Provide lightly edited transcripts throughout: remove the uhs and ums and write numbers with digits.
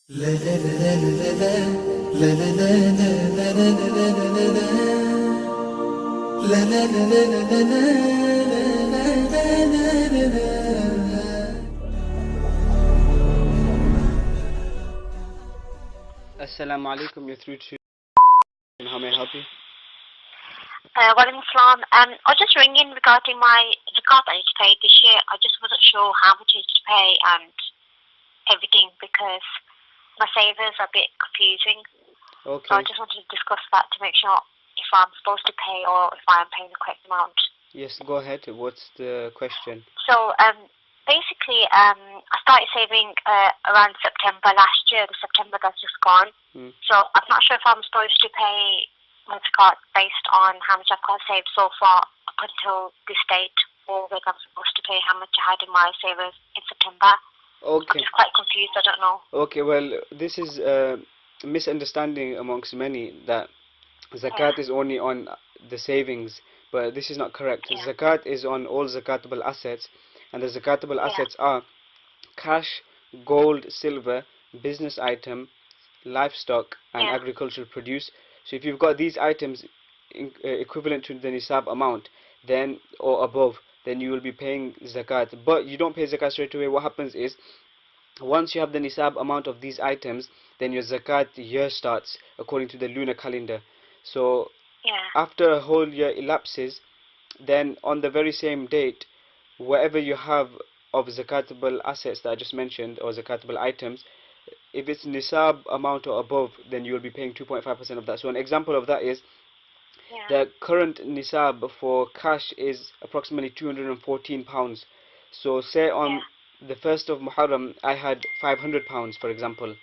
Assalamu alaikum, you're through to how may I help you? Walaikum salam. I was just ringing regarding my Zakāt I need to pay this year. I just wasn't sure how much it is to pay and everything because my savings are a bit confusing. Okay. So I just wanted to discuss that to make sure if I'm supposed to pay or if I'm paying the correct amount. Yes, go ahead. What's the question? So basically, I started saving around September last year. The September that's just gone. So I'm not sure if I'm supposed to pay my Zakāt based on how much I've got saved so far up until this date, or whether I'm supposed to pay how much I had in my savings in September. Okay. I'm just quite confused. I don't know. Okay, well, this is a misunderstanding amongst many that Zakat is only on the savings, but this is not correct. Zakat is on all zakatable assets, and the zakatable assets are cash, gold, silver, business item, livestock, and agricultural produce. So if you've got these items equivalent to the nisab amount, then or above, then you will be paying zakat. But you don't pay zakat straight away. What happens is, once you have the nisab amount of these items, then your zakat year starts according to the lunar calendar. So after a whole year elapses, then on the very same date, whatever you have of zakatable assets that I just mentioned, or zakatable items, if it's nisab amount or above, then you will be paying 2.5% of that. So an example of that is the current nisab for cash is approximately £214. So say on the 1st of Muharram I had £500, for example.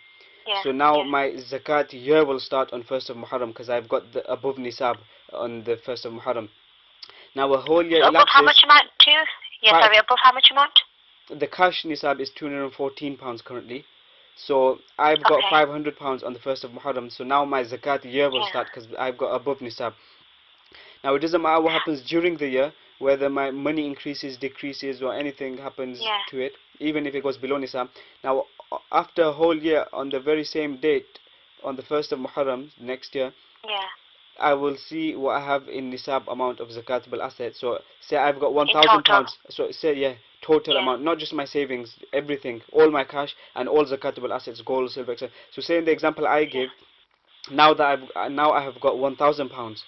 So now my zakat year will start on 1st of Muharram because I've got the above nisab on the 1st of Muharram. Now a whole year elapses. Above how much amount too? Sorry, above how much amount? The cash nisab is £214 currently. So I've got £500 on the 1st of Muharram. So now my zakat year will start because I've got above nisab. Now it doesn't matter what happens during the year, whether my money increases, decreases, or anything happens to it, even if it goes below nisab. Now after a whole year, on the very same date, on the 1st of Muharram next year, I will see what I have in nisab amount of zakatable assets. So say I've got £1,000. So say total amount, not just my savings, everything, all my cash and all zakatable assets, gold, silver, etc. So say in the example I give, now that I have got £1,000.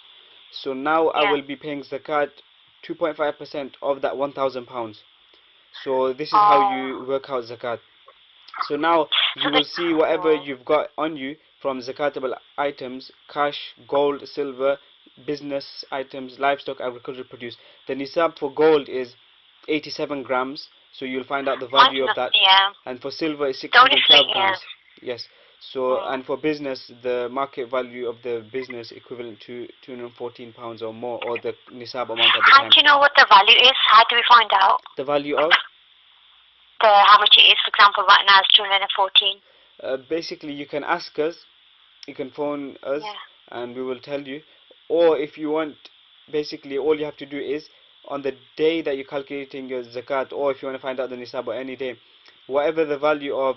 So now I will be paying zakat 2.5% of that £1,000. So this is how you work out zakat. So now you will see whatever you've got on you from zakatable items, cash, gold, silver, business items, livestock, agricultural produce. The nisab for gold is 87 grams, so you'll find out the value of that. And for silver is 612 grams. Yes. So and for business, the market value of the business equivalent to £214 or more, or the nisab amount at the time. How do you know what the value is? How do we find out? The value of? How much it is. For example, right now it's 214. Basically, you can ask us, you can phone us, and we will tell you. Or if you want, basically all you have to do is, on the day that you're calculating your zakat, or if you want to find out the nisab or any day, whatever the value of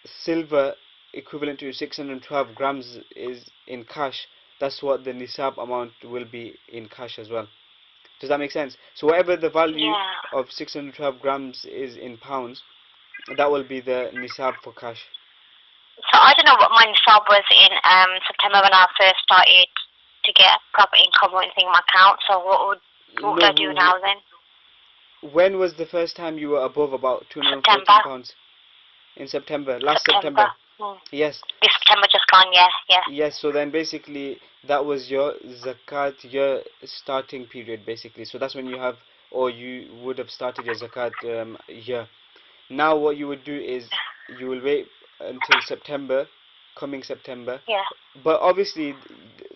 silver equivalent to 612 grams is in cash, that's what the nisab amount will be in cash as well. Does that make sense? So whatever the value of 612 grams is in pounds, that will be the nisab for cash. So I don't know what my nisab was in September when I first started to get proper income or anything in my account. So what would I do now then? When was the first time you were above about £214? In September. Last September. Yes. This September just gone, Yes, so then basically that was your zakat year starting period basically. So that's when you have, or you would have started your zakat year. Now what you would do is you will wait until September, coming September. But obviously,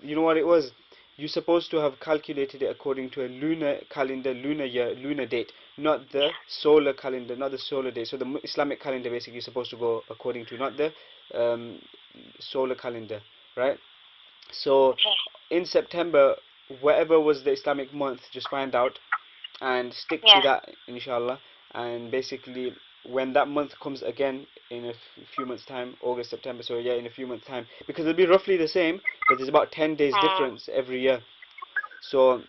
you know what it was? You're supposed to have calculated it according to a lunar calendar, lunar year, lunar date, not the solar calendar, not the solar date. So the Islamic calendar basically is supposed to go according to, not the solar calendar, right? So in September, whatever was the Islamic month, just find out and stick to that, inshallah. And basically when that month comes again in a few months' time, August, September, so yeah, in a few months' time, because it'll be roughly the same, but there's about 10 days difference every year. So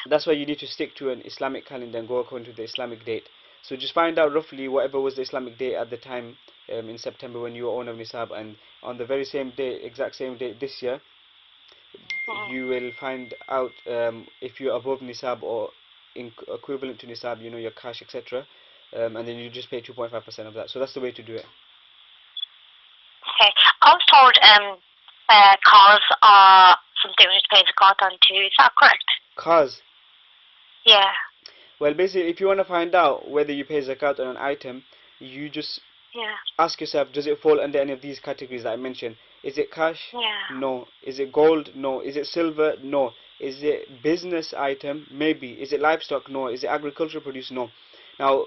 that's why you need to stick to an Islamic calendar and go according to the Islamic date. So just find out roughly whatever was the Islamic date at the time in September when you were owner of Nisab, and on the very same day, exact same date this year, you will find out if you're above Nisab or equivalent to Nisab, you know, your cash, etc. And then you just pay 2.5% of that. So that's the way to do it. Okay. I was told cars are something we need to pay Zakāt on too. Is that correct? Cars? Yeah. Well, basically, if you want to find out whether you pay Zakāt on an item, you just ask yourself, does it fall under any of these categories that I mentioned? Is it cash? Yeah. No. Is it gold? No. Is it silver? No. Is it business item? Maybe. Is it livestock? No. Is it agricultural produce? No. Now,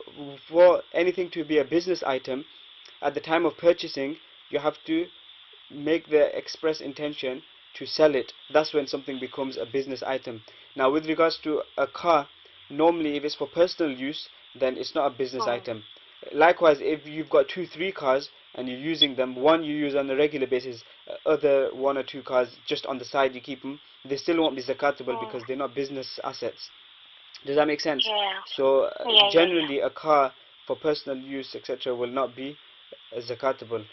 for anything to be a business item, at the time of purchasing, you have to make the express intention to sell it. That's when something becomes a business item. Now, with regards to a car, normally if it's for personal use, then it's not a business item. Likewise, if you've got 2-3 cars and you're using them, one you use on a regular basis, other 1 or 2 cars just on the side you keep them, they still won't be zakatable because they're not business assets. Does that make sense? Yeah. So generally a car for personal use, etc., will not be zakatable.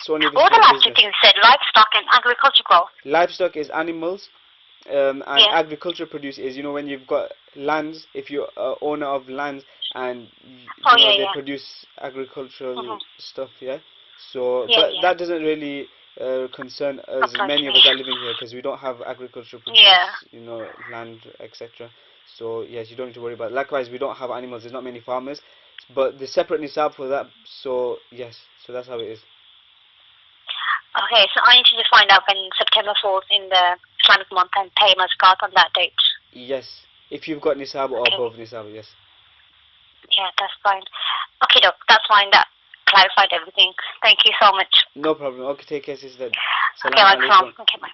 So only what the last two things said, livestock and agricultural? Livestock is animals, and agricultural produce is, you know, when you've got lands, if you're owner of lands and they produce agricultural stuff, so but that doesn't really concern us, many of us are living here, because we don't have agricultural produce, you know, land, etc. So yes, you don't need to worry about it. Likewise, we don't have animals, there's not many farmers, but the separate nisab for that, so yes, so that's how it is. Okay, so I need to just find out when September falls in the Islamic month and pay my Zakāt on that date. Yes, if you've got nisab or above nisab, yes. Yeah, that's fine. Okay, doc, that's fine. That clarified everything. Thank you so much. No problem. Okay, take care, sister. Okay, bye.